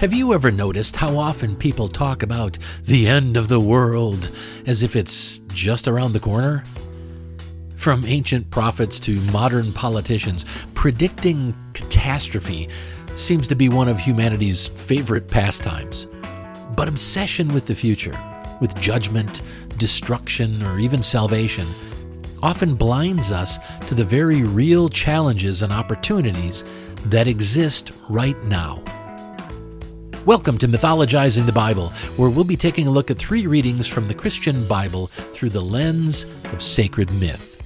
Have you ever noticed how often people talk about the end of the world as if it's just around the corner? From ancient prophets to modern politicians, predicting catastrophe seems to be one of humanity's favorite pastimes. But obsession with the future, with judgment, destruction, or even salvation, often blinds us to the very real challenges and opportunities that exist right now. Welcome to Mythologizing the Bible, where we'll be taking a look at 3 readings from the Christian Bible through the lens of sacred myth.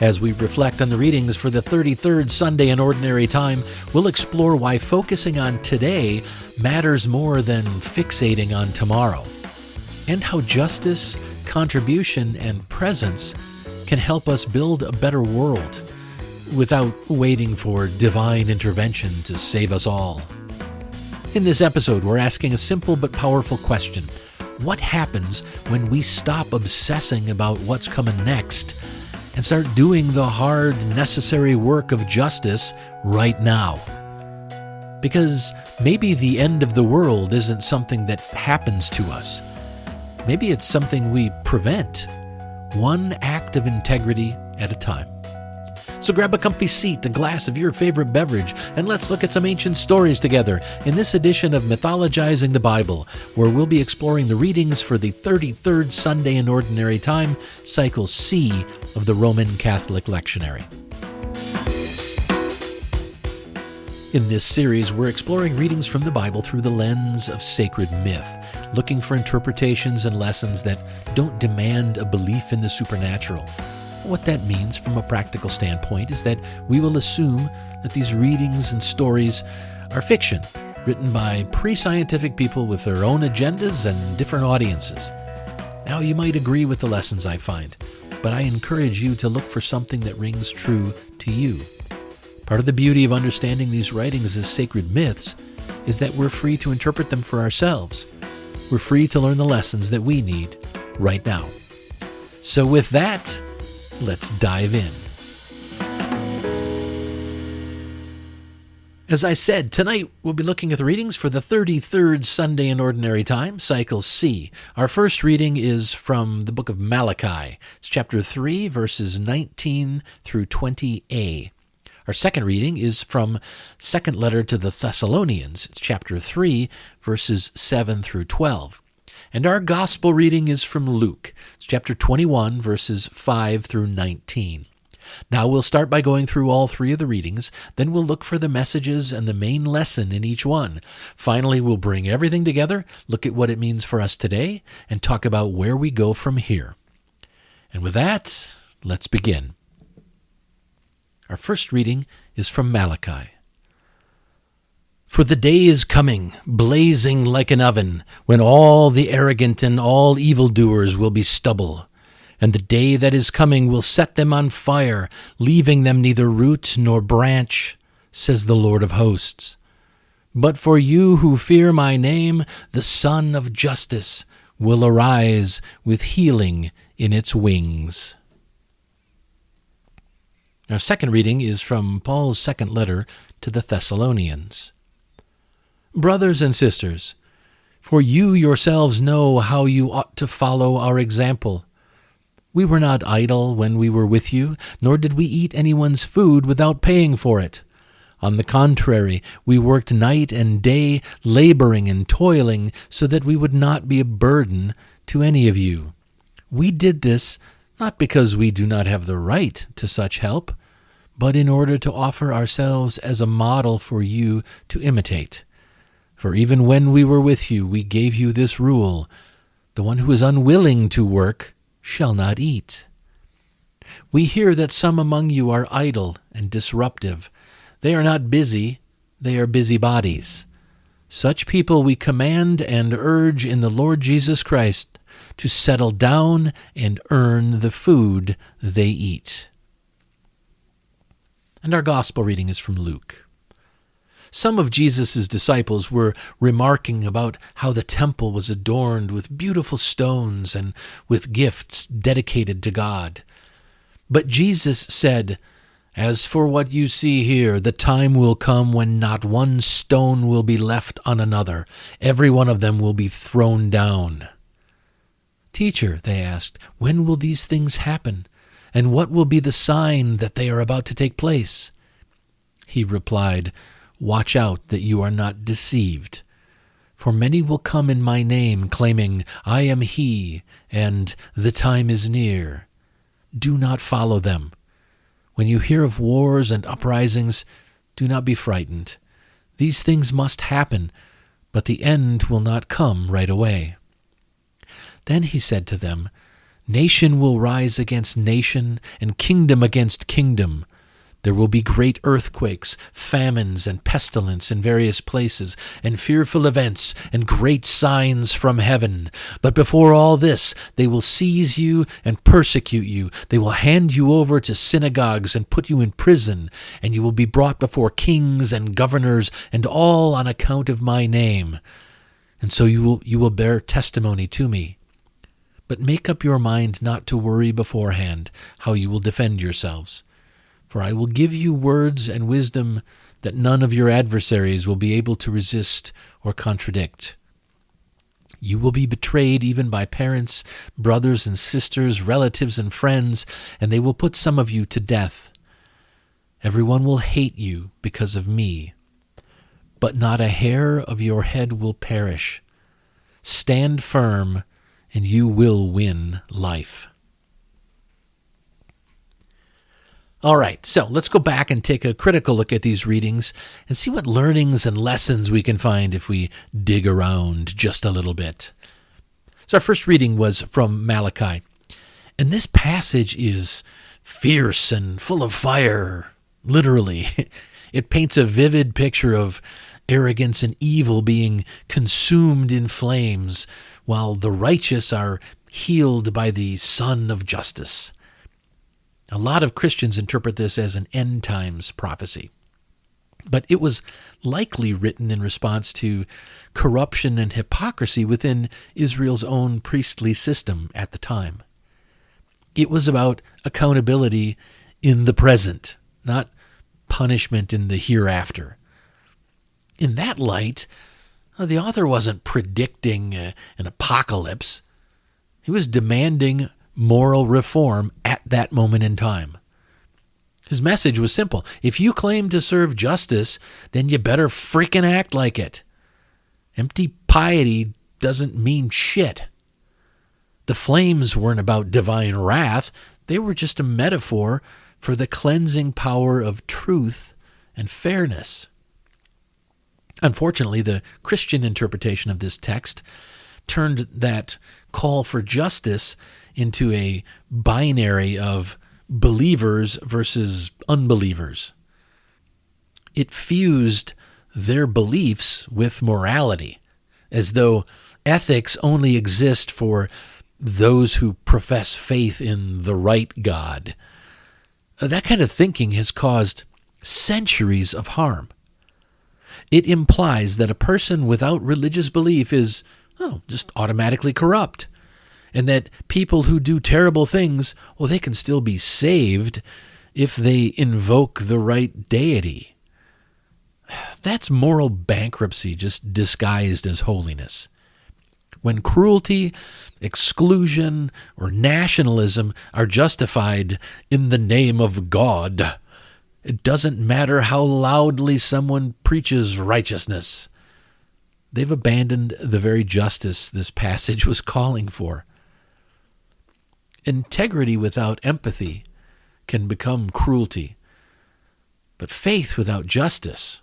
As we reflect on the readings for the 33rd Sunday in Ordinary Time, we'll explore why focusing on today matters more than fixating on tomorrow, and how justice, contribution, and presence can help us build a better world without waiting for divine intervention to save us all. In this episode, we're asking a simple but powerful question. What happens when we stop obsessing about what's coming next and start doing the hard, necessary work of justice right now? Because maybe the end of the world isn't something that happens to us. Maybe it's something we prevent, one act of integrity at a time. So grab a comfy seat, a glass of your favorite beverage, and let's look at some ancient stories together in this edition of Mythologizing the Bible, where we'll be exploring the readings for the 33rd Sunday in Ordinary Time, Cycle C of the Roman Catholic Lectionary. In this series, we're exploring readings from the Bible through the lens of sacred myth, looking for interpretations and lessons that don't demand a belief in the supernatural. What that means from a practical standpoint is that we will assume that these readings and stories are fiction, written by pre-scientific people with their own agendas and different audiences. Now, you might agree with the lessons I find, but I encourage you to look for something that rings true to you. Part of the beauty of understanding these writings as sacred myths is that we're free to interpret them for ourselves. We're free to learn the lessons that we need right now. So with that, let's dive in. As I said, tonight we'll be looking at the readings for the 33rd Sunday in Ordinary Time, Cycle C. Our first reading is from the book of Malachi. It's chapter 3, verses 19 through 20a. Our second reading is from second letter to the Thessalonians. It's chapter 3, verses 7 through 12. And our gospel reading is from Luke. It's chapter 21, verses 5 through 19. Now we'll start by going through all 3 of the readings, then we'll look for the messages and the main lesson in each one. Finally, we'll bring everything together, look at what it means for us today, and talk about where we go from here. And with that, let's begin. Our first reading is from Malachi. For the day is coming, blazing like an oven, when all the arrogant and all evildoers will be stubble. And the day that is coming will set them on fire, leaving them neither root nor branch, says the Lord of hosts. But for you who fear my name, the Son of Justice will arise with healing in its wings. Our second reading is from Paul's second letter to the Thessalonians. Brothers and sisters, for you yourselves know how you ought to follow our example. We were not idle when we were with you, nor did we eat anyone's food without paying for it. On the contrary, we worked night and day, laboring and toiling, so that we would not be a burden to any of you. We did this not because we do not have the right to such help, but in order to offer ourselves as a model for you to imitate. For even when we were with you, we gave you this rule: the one who is unwilling to work shall not eat. We hear that some among you are idle and disruptive. They are not busy, they are busybodies. Such people we command and urge in the Lord Jesus Christ to settle down and earn the food they eat. And our gospel reading is from Luke. Some of Jesus' disciples were remarking about how the temple was adorned with beautiful stones and with gifts dedicated to God. But Jesus said, As for what you see here, the time will come when not one stone will be left on another. Every one of them will be thrown down." "Teacher," they asked, "when will these things happen? And what will be the sign that they are about to take place?" He replied, "Watch out that you are not deceived. For many will come in my name, claiming, 'I am he,' and 'the time is near.' Do not follow them. When you hear of wars and uprisings, do not be frightened. These things must happen, but the end will not come right away." Then he said to them, "Nation will rise against nation, and kingdom against kingdom. There will be great earthquakes, famines, and pestilence in various places, and fearful events, and great signs from heaven. But before all this, they will seize you and persecute you. They will hand you over to synagogues and put you in prison, and you will be brought before kings and governors, and all on account of my name. And so you will bear testimony to me. But make up your mind not to worry beforehand how you will defend yourselves. For I will give you words and wisdom that none of your adversaries will be able to resist or contradict. You will be betrayed even by parents, brothers and sisters, relatives and friends, and they will put some of you to death. Everyone will hate you because of me, but not a hair of your head will perish. Stand firm, and you will win life." All right, so let's go back and take a critical look at these readings and see what learnings and lessons we can find if we dig around just a little bit. So our first reading was from Malachi, and this passage is fierce and full of fire, literally. It paints a vivid picture of arrogance and evil being consumed in flames, while the righteous are healed by the Son of Justice. A lot of Christians interpret this as an end times prophecy, but it was likely written in response to corruption and hypocrisy within Israel's own priestly system at the time. It was about accountability in the present, not punishment in the hereafter. In that light, the author wasn't predicting an apocalypse. He was demanding moral reform at that moment in time. His message was simple. If you claim to serve justice, then you better freaking act like it. Empty piety doesn't mean shit. The flames weren't about divine wrath. They were just a metaphor for the cleansing power of truth and fairness. Unfortunately, the Christian interpretation of this text turned that call for justice into a binary of believers versus unbelievers. It fused their beliefs with morality, as though ethics only exist for those who profess faith in the right God. That kind of thinking has caused centuries of harm. It implies that a person without religious belief is, just automatically corrupt, and that people who do terrible things, they can still be saved if they invoke the right deity. That's moral bankruptcy just disguised as holiness. When cruelty, exclusion, or nationalism are justified in the name of God, it doesn't matter how loudly someone preaches righteousness. They've abandoned the very justice this passage was calling for. Integrity without empathy can become cruelty. But faith without justice,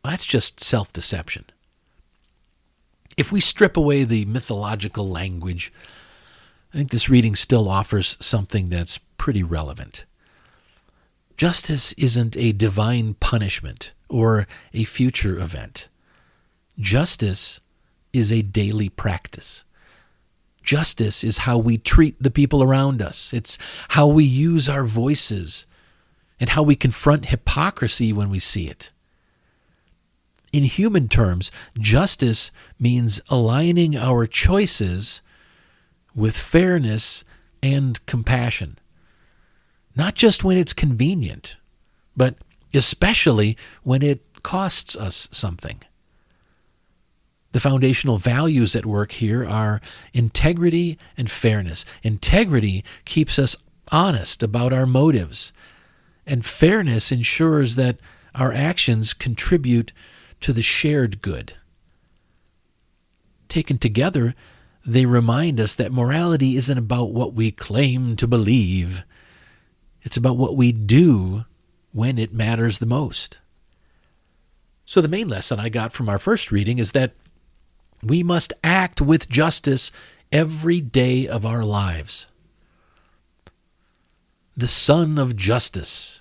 that's just self-deception. If we strip away the mythological language, I think this reading still offers something that's pretty relevant. Justice isn't a divine punishment or a future event. Justice is a daily practice. Justice is how we treat the people around us. It's how we use our voices and how we confront hypocrisy when we see it. In human terms, justice means aligning our choices with fairness and compassion, not just when it's convenient, but especially when it costs us something. The foundational values at work here are integrity and fairness. Integrity keeps us honest about our motives, and fairness ensures that our actions contribute to the shared good. Taken together, they remind us that morality isn't about what we claim to believe. It's about what we do when it matters the most. So the main lesson I got from our first reading is that we must act with justice every day of our lives. The Son of Justice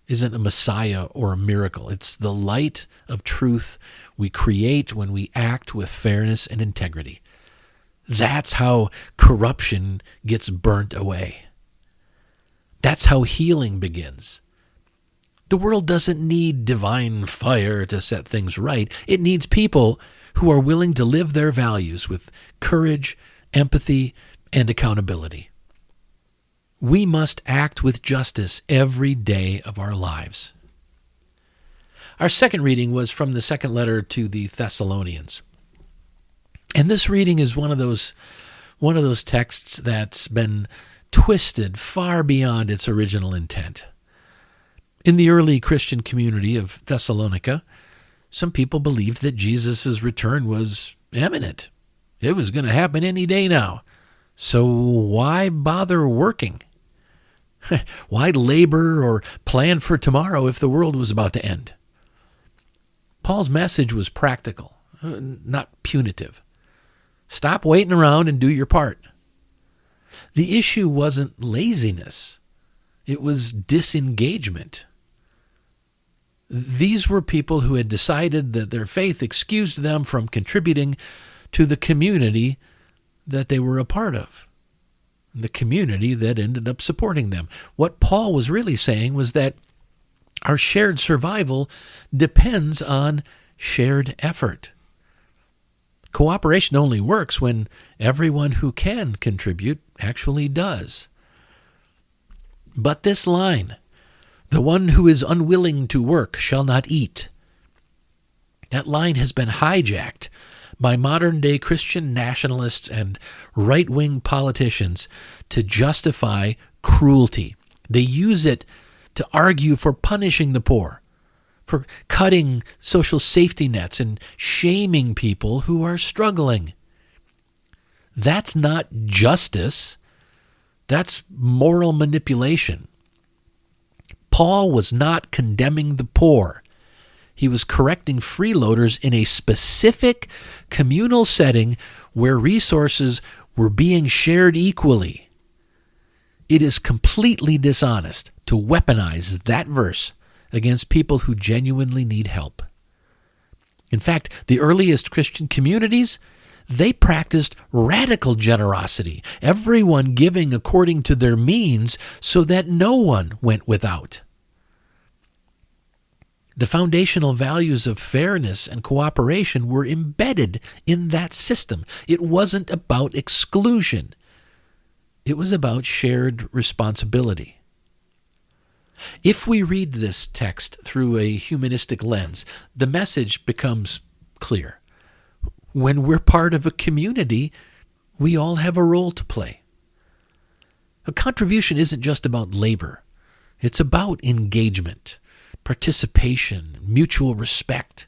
isn't a Messiah or a miracle. It's the light of truth we create when we act with fairness and integrity. That's how corruption gets burnt away. That's how healing begins. The world doesn't need divine fire to set things right. It needs people who are willing to live their values with courage, empathy, and accountability. We must act with justice every day of our lives. Our second reading was from the second letter to the Thessalonians. And this reading is one of those texts that's been twisted far beyond its original intent. In the early Christian community of Thessalonica, some people believed that Jesus' return was imminent. It was going to happen any day now. So why bother working? Why labor or plan for tomorrow if the world was about to end? Paul's message was practical, not punitive. Stop waiting around and do your part. The issue wasn't laziness. It was disengagement. These were people who had decided that their faith excused them from contributing to the community that they were a part of, the community that ended up supporting them. What Paul was really saying was that our shared survival depends on shared effort. Cooperation only works when everyone who can contribute actually does. But this line, "The one who is unwilling to work shall not eat," that line has been hijacked by modern-day Christian nationalists and right-wing politicians to justify cruelty. They use it to argue for punishing the poor, for cutting social safety nets and shaming people who are struggling. That's not justice. That's moral manipulation. Paul was not condemning the poor. He was correcting freeloaders in a specific communal setting where resources were being shared equally. It is completely dishonest to weaponize that verse against people who genuinely need help. In fact, the earliest Christian communities, they practiced radical generosity, everyone giving according to their means so that no one went without. The foundational values of fairness and cooperation were embedded in that system. It wasn't about exclusion. It was about shared responsibility. If we read this text through a humanistic lens, the message becomes clear. When we're part of a community, we all have a role to play. A contribution isn't just about labor. It's about engagement, participation, mutual respect.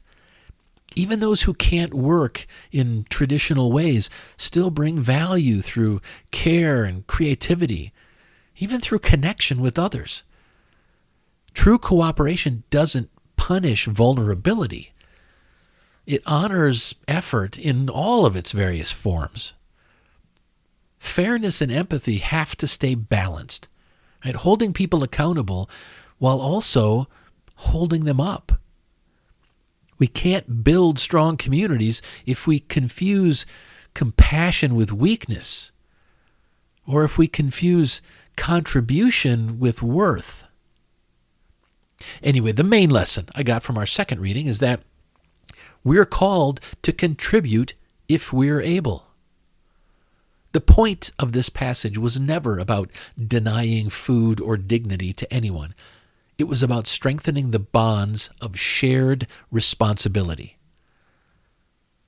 Even those who can't work in traditional ways still bring value through care and creativity, even through connection with others. True cooperation doesn't punish vulnerability. It honors effort in all of its various forms. Fairness and empathy have to stay balanced, right? Holding people accountable while also holding them up. We can't build strong communities if we confuse compassion with weakness, or if we confuse contribution with worth. Anyway, the main lesson I got from our second reading is that we're called to contribute if we're able. The point of this passage was never about denying food or dignity to anyone. It was about strengthening the bonds of shared responsibility.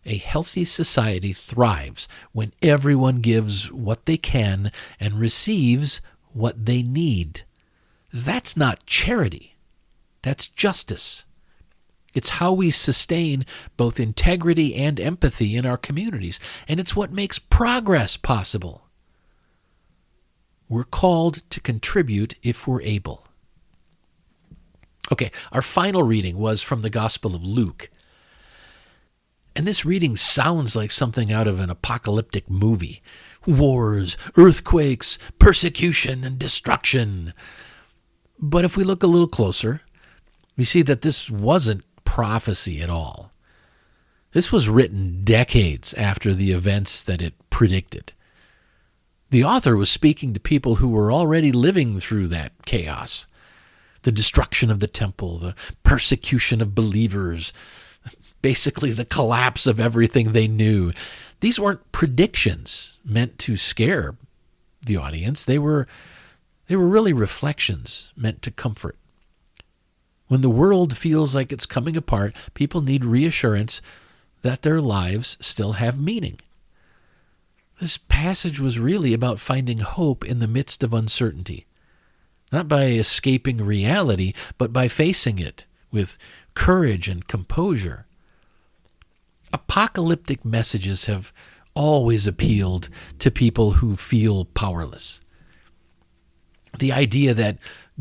A healthy society thrives when everyone gives what they can and receives what they need. That's not charity. That's justice. It's how we sustain both integrity and empathy in our communities, and it's what makes progress possible. We're called to contribute if we're able. Okay, our final reading was from the Gospel of Luke. And this reading sounds like something out of an apocalyptic movie. Wars, earthquakes, persecution, and destruction. But if we look a little closer, we see that this wasn't prophecy at all. This was written decades after the events that it predicted. The author was speaking to people who were already living through that chaos. The destruction of the temple, the persecution of believers, basically the collapse of everything they knew. These weren't predictions meant to scare the audience. They were really reflections meant to comfort. When the world feels like it's coming apart, people need reassurance that their lives still have meaning. This passage was really about finding hope in the midst of uncertainty, not by escaping reality, but by facing it with courage and composure. Apocalyptic messages have always appealed to people who feel powerless. The idea that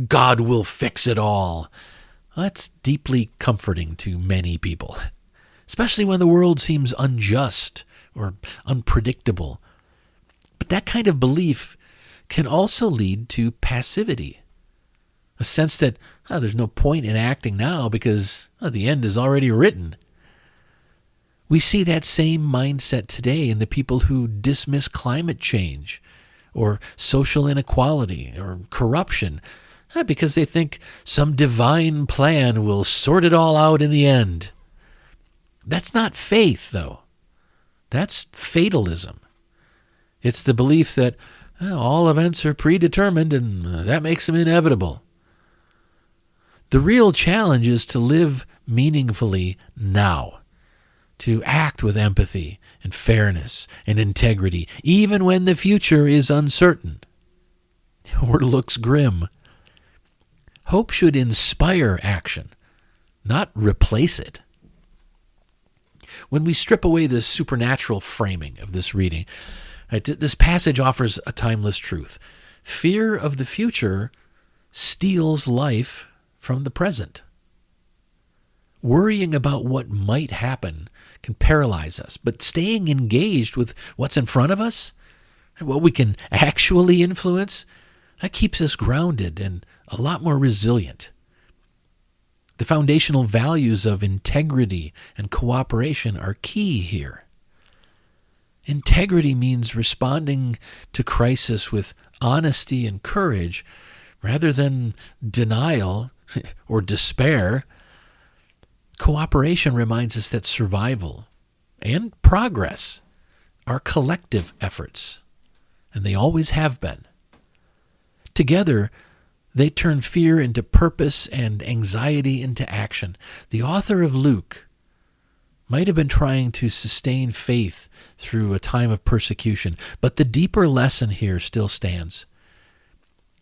God will fix it all, that's deeply comforting to many people, especially when the world seems unjust or unpredictable. But that kind of belief can also lead to passivity, a sense that there's no point in acting now because the end is already written. We see that same mindset today in the people who dismiss climate change or social inequality or corruption because they think some divine plan will sort it all out in the end. That's not faith, though. That's fatalism. It's the belief that all events are predetermined and that makes them inevitable. The real challenge is to live meaningfully now, to act with empathy and fairness and integrity, even when the future is uncertain or looks grim. Hope should inspire action, not replace it. When we strip away the supernatural framing of this reading, this passage offers a timeless truth. Fear of the future steals life from the present. Worrying about what might happen can paralyze us, but staying engaged with what's in front of us, what we can actually influence, that keeps us grounded and a lot more resilient. The foundational values of integrity and cooperation are key here. Integrity means responding to crisis with honesty and courage rather than denial or despair. Cooperation reminds us that survival and progress are collective efforts, and they always have been. Together, they turn fear into purpose and anxiety into action. The author of Luke might have been trying to sustain faith through a time of persecution, but the deeper lesson here still stands.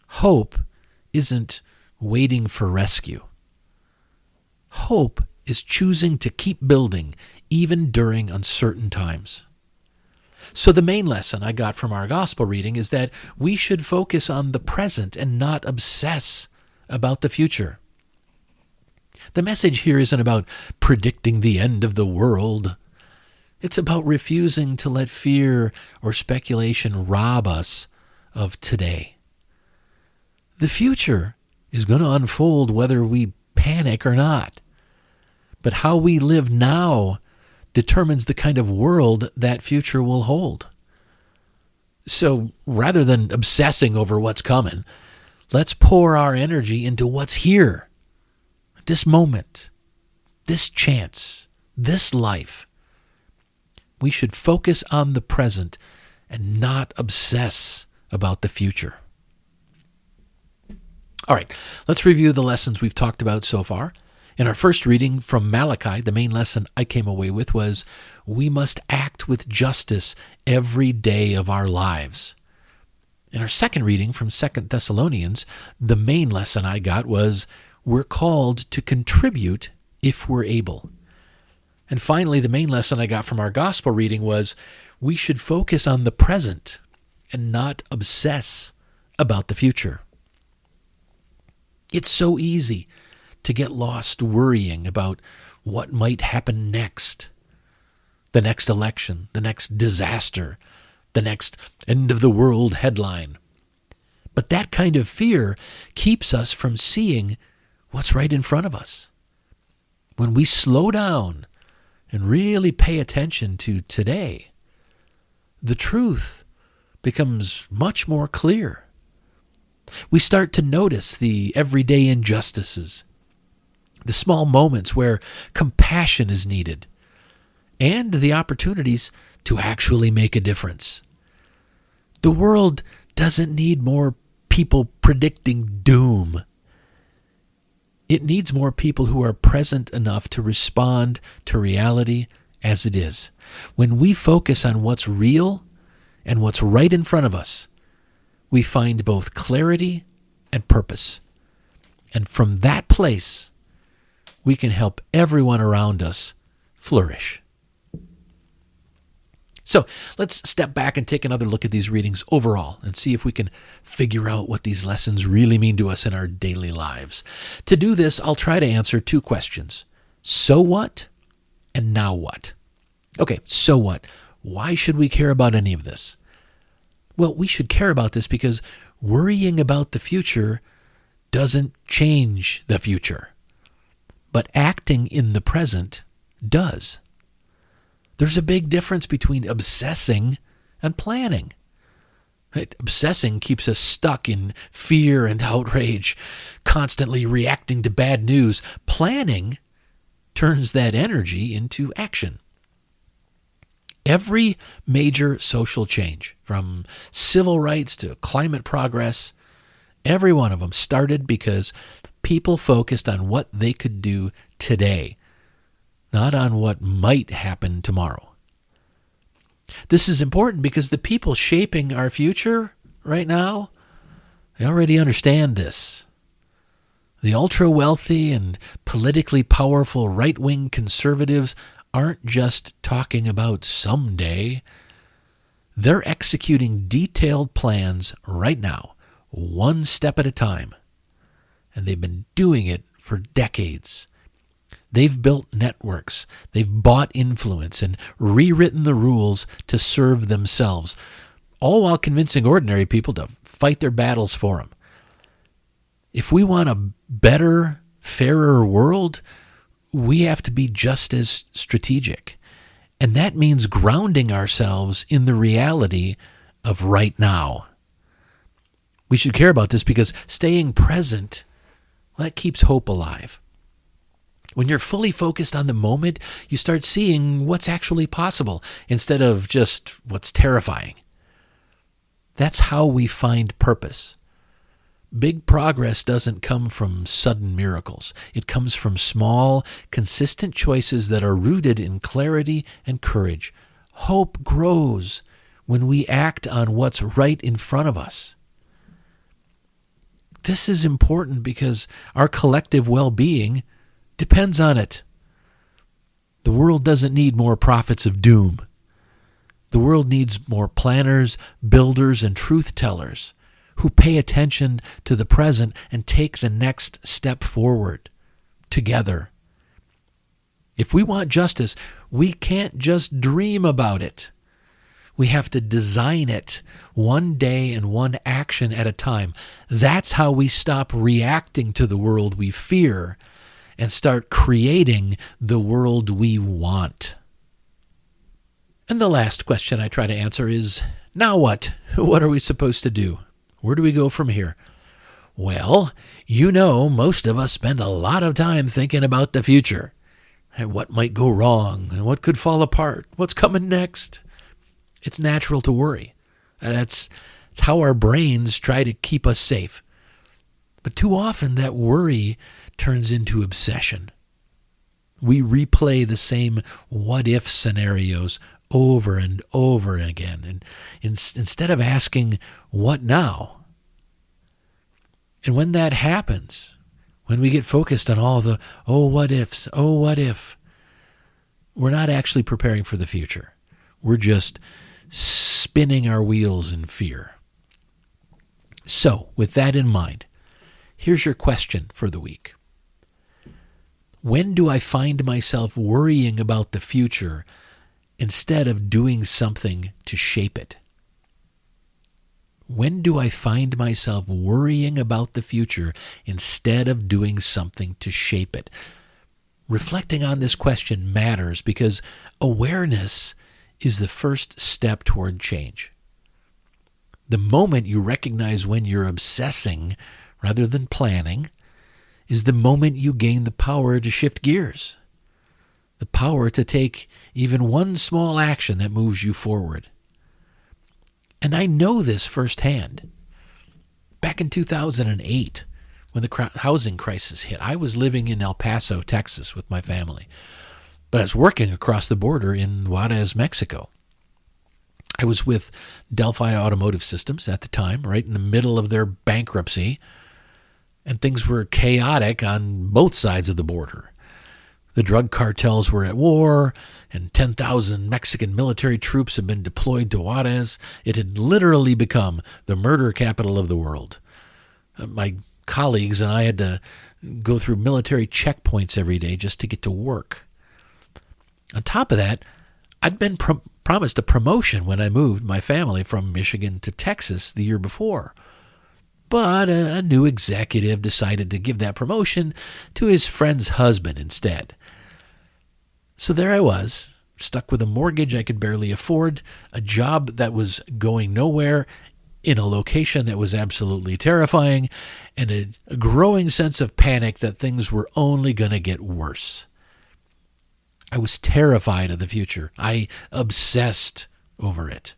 Hope isn't waiting for rescue. Hope is choosing to keep building even during uncertain times. So the main lesson I got from our gospel reading is that we should focus on the present and not obsess about the future. The message here isn't about predicting the end of the world. It's about refusing to let fear or speculation rob us of today. The future is going to unfold whether we panic or not. But how we live now determines the kind of world that future will hold. So rather than obsessing over what's coming, let's pour our energy into what's here. This moment, this chance, this life. We should focus on the present and not obsess about the future. All right, let's review the lessons we've talked about so far. In our first reading from Malachi, the main lesson I came away with was we must act with justice every day of our lives. In our second reading from 2 Thessalonians, the main lesson I got was we're called to contribute if we're able. And finally, the main lesson I got from our gospel reading was we should focus on the present and not obsess about the future. It's so easy to get lost worrying about what might happen next. The next election, the next disaster, the next end of the world headline. But that kind of fear keeps us from seeing what's right in front of us. When we slow down and really pay attention to today, the truth becomes much more clear. We start to notice the everyday injustices, the small moments where compassion is needed, and the opportunities to actually make a difference. The world doesn't need more people predicting doom. It needs more people who are present enough to respond to reality as it is. When we focus on what's real and what's right in front of us, we find both clarity and purpose. And from that place, we can help everyone around us flourish. So let's step back and take another look at these readings overall and see if we can figure out what these lessons really mean to us in our daily lives. To do this, I'll try to answer two questions. So what and now what? Okay, so what? Why should we care about any of this? Well, we should care about this because worrying about the future doesn't change the future. But acting in the present does. There's a big difference between obsessing and planning. Right? Obsessing keeps us stuck in fear and outrage, constantly reacting to bad news. Planning turns that energy into action. Every major social change, from civil rights to climate progress, every one of them started because people focused on what they could do today, not on what might happen tomorrow. This is important because the people shaping our future right now, they already understand this. The ultra-wealthy and politically powerful right-wing conservatives aren't just talking about someday. They're executing detailed plans right now, one step at a time. And they've been doing it for decades. They've built networks, they've bought influence and rewritten the rules to serve themselves, all while convincing ordinary people to fight their battles for them. If we want a better, fairer world, we have to be just as strategic. And that means grounding ourselves in the reality of right now. We should care about this because staying present, well, that keeps hope alive. When you're fully focused on the moment, you start seeing what's actually possible instead of just what's terrifying. That's how we find purpose. Big progress doesn't come from sudden miracles. It comes from small, consistent choices that are rooted in clarity and courage. Hope grows when we act on what's right in front of us. This is important because our collective well-being depends on it. The world doesn't need more prophets of doom. The world needs more planners, builders, and truth-tellers who pay attention to the present and take the next step forward together. If we want justice, we can't just dream about it. We have to design it one day and one action at a time. That's how we stop reacting to the world we fear and start creating the world we want. And the last question I try to answer is, now what? What are we supposed to do? Where do we go from here? Well, most of us spend a lot of time thinking about the future. What might go wrong? What could fall apart? What's coming next? It's natural to worry. That's how our brains try to keep us safe. But too often that worry turns into obsession. We replay the same what-if scenarios over and over again. And instead of asking, what now? And when that happens, when we get focused on all the, what ifs, what if, we're not actually preparing for the future. We're just spinning our wheels in fear. So, with that in mind, here's your question for the week. When do I find myself worrying about the future instead of doing something to shape it? When do I find myself worrying about the future instead of doing something to shape it? Reflecting on this question matters because awareness is the first step toward change. The moment you recognize when you're obsessing rather than planning is the moment you gain the power to shift gears, the power to take even one small action that moves you forward. And I know this firsthand. Back in 2008, when the housing crisis hit, I was living in El Paso, Texas with my family, but I was working across the border in Juarez, Mexico. I was with Delphi Automotive Systems at the time, right in the middle of their bankruptcy, and things were chaotic on both sides of the border. The drug cartels were at war, and 10,000 Mexican military troops had been deployed to Juarez. It had literally become the murder capital of the world. My colleagues and I had to go through military checkpoints every day just to get to work. On top of that, I'd been promised a promotion when I moved my family from Michigan to Texas the year before. But a new executive decided to give that promotion to his friend's husband instead. So there I was, stuck with a mortgage I could barely afford, a job that was going nowhere, in a location that was absolutely terrifying, and a growing sense of panic that things were only going to get worse. I was terrified of the future. I obsessed over it.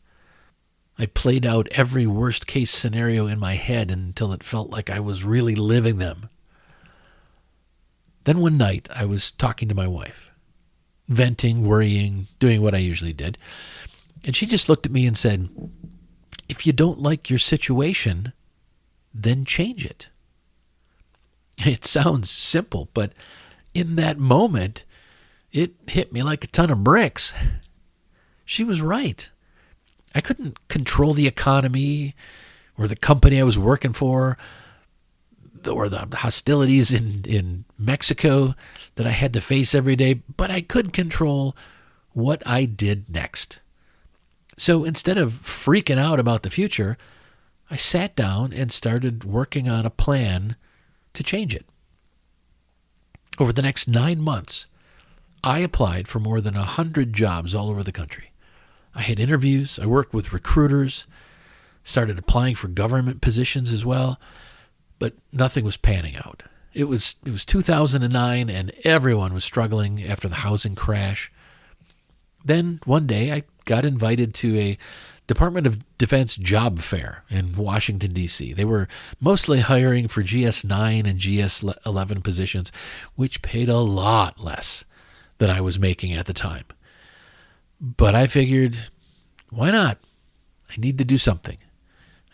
I played out every worst-case scenario in my head until it felt like I was really living them. Then one night, I was talking to my wife, venting, worrying, doing what I usually did, and she just looked at me and said, "If you don't like your situation, then change it." It sounds simple, but in that moment, it hit me like a ton of bricks. She was right. I couldn't control the economy or the company I was working for or the hostilities in Mexico that I had to face every day, but I could control what I did next. So instead of freaking out about the future, I sat down and started working on a plan to change it. Over the next 9 months, I applied for more than 100 jobs all over the country. I had interviews, I worked with recruiters, started applying for government positions as well, but nothing was panning out. It was 2009 and everyone was struggling after the housing crash. Then one day I got invited to a Department of Defense job fair in Washington, D.C. They were mostly hiring for GS-9 and GS-11 positions, which paid a lot less than I was making at the time. But I figured, why not? I need to do something.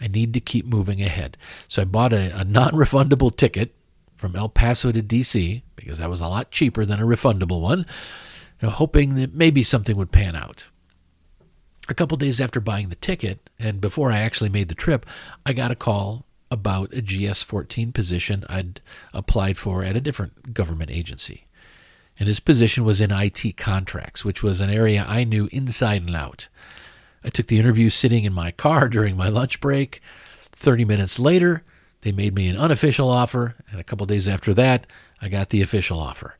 I need to keep moving ahead. So I bought a non-refundable ticket from El Paso to D.C. because that was a lot cheaper than a refundable one, hoping that maybe something would pan out. A couple days after buying the ticket, and before I actually made the trip, I got a call about a GS-14 position I'd applied for at a different government agency. And his position was in IT contracts, which was an area I knew inside and out. I took the interview sitting in my car during my lunch break. 30 minutes later, they made me an unofficial offer, and a couple days after that, I got the official offer.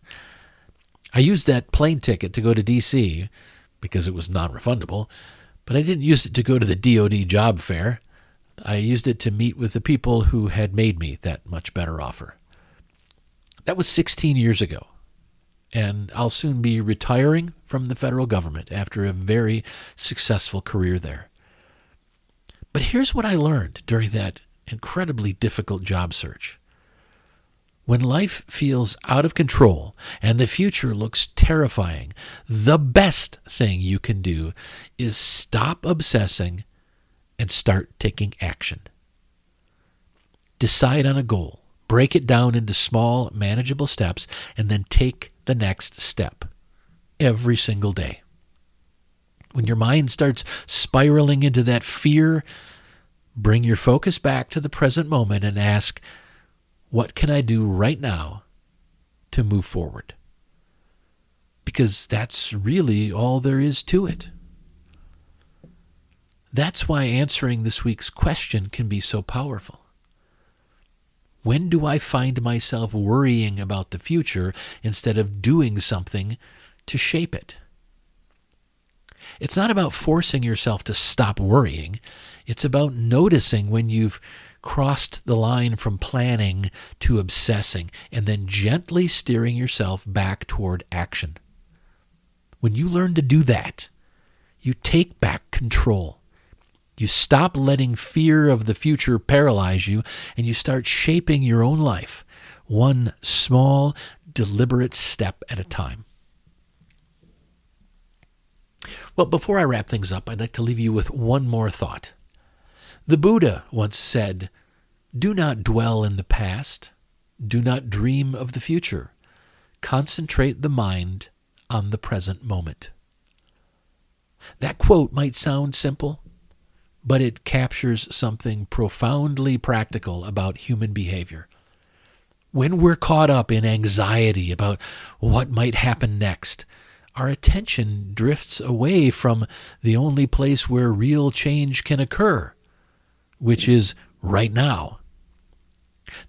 I used that plane ticket to go to D.C. because it was non-refundable, but I didn't use it to go to the DoD job fair. I used it to meet with the people who had made me that much better offer. That was 16 years ago. And I'll soon be retiring from the federal government after a very successful career there. But here's what I learned during that incredibly difficult job search. When life feels out of control and the future looks terrifying, the best thing you can do is stop obsessing and start taking action. Decide on a goal, break it down into small, manageable steps, and then take the next step every single day. When your mind starts spiraling into that fear, bring your focus back to the present moment and ask, what can I do right now to move forward? Because that's really all there is to it. That's why answering this week's question can be so powerful. When do I find myself worrying about the future instead of doing something to shape it? It's not about forcing yourself to stop worrying. It's about noticing when you've crossed the line from planning to obsessing and then gently steering yourself back toward action. When you learn to do that, you take back control. You stop letting fear of the future paralyze you, and you start shaping your own life, one small, deliberate step at a time. Well, before I wrap things up, I'd like to leave you with one more thought. The Buddha once said, "Do not dwell in the past. Do not dream of the future. Concentrate the mind on the present moment." That quote might sound simple, but it captures something profoundly practical about human behavior. When we're caught up in anxiety about what might happen next, our attention drifts away from the only place where real change can occur, which is right now.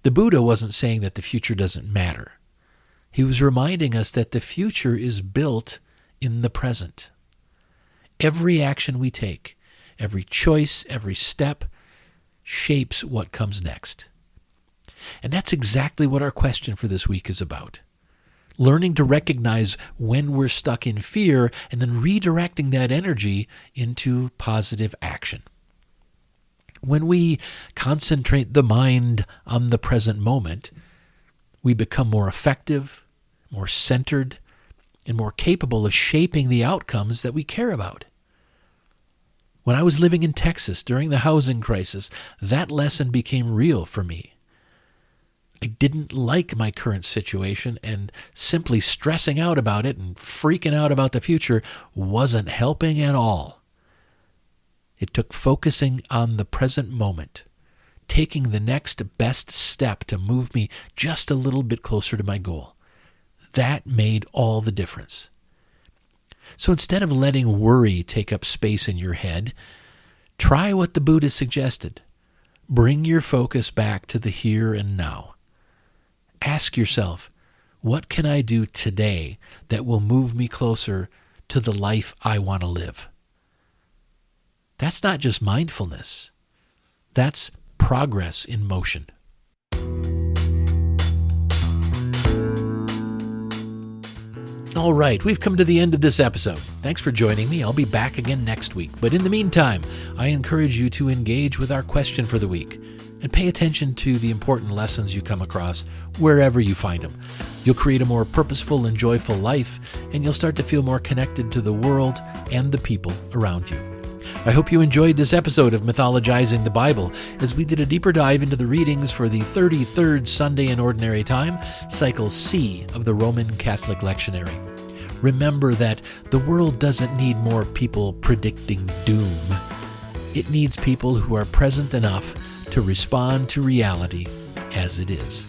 The Buddha wasn't saying that the future doesn't matter. He was reminding us that the future is built in the present. Every action we take, every choice, every step, shapes what comes next. And that's exactly what our question for this week is about. Learning to recognize when we're stuck in fear and then redirecting that energy into positive action. When we concentrate the mind on the present moment, we become more effective, more centered, and more capable of shaping the outcomes that we care about. When I was living in Texas during the housing crisis, that lesson became real for me. I didn't like my current situation, and simply stressing out about it and freaking out about the future wasn't helping at all. It took focusing on the present moment, taking the next best step to move me just a little bit closer to my goal. That made all the difference. So instead of letting worry take up space in your head, try what the Buddha suggested. Bring your focus back to the here and now. Ask yourself, what can I do today that will move me closer to the life I want to live? That's not just mindfulness. That's progress in motion. All right, we've come to the end of this episode. Thanks for joining me. I'll be back again next week. But in the meantime, I encourage you to engage with our question for the week and pay attention to the important lessons you come across wherever you find them. You'll create a more purposeful and joyful life, and you'll start to feel more connected to the world and the people around you. I hope you enjoyed this episode of Mythologizing the Bible as we did a deeper dive into the readings for the 33rd Sunday in Ordinary Time, Cycle C of the Roman Catholic Lectionary. Remember that the world doesn't need more people predicting doom. It needs people who are present enough to respond to reality as it is.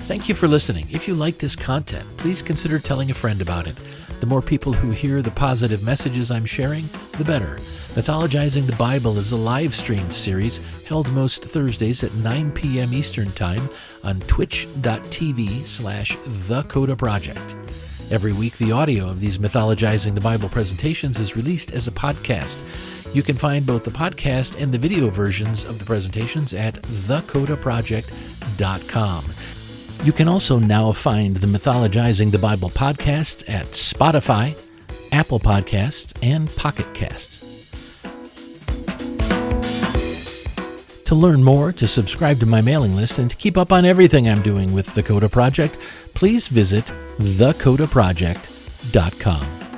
Thank you for listening. If you like this content, please consider telling a friend about it. The more people who hear the positive messages I'm sharing, the better. Mythologizing the Bible is a live-streamed series held most Thursdays at 9 p.m. Eastern Time on twitch.tv/thecodaproject. Every week, the audio of these Mythologizing the Bible presentations is released as a podcast. You can find both the podcast and the video versions of the presentations at thecodaproject.com. You can also now find the Mythologizing the Bible podcast at Spotify, Apple Podcasts, and Pocket Casts. To learn more, to subscribe to my mailing list, and to keep up on everything I'm doing with the Coda Project, please visit thecodaproject.com.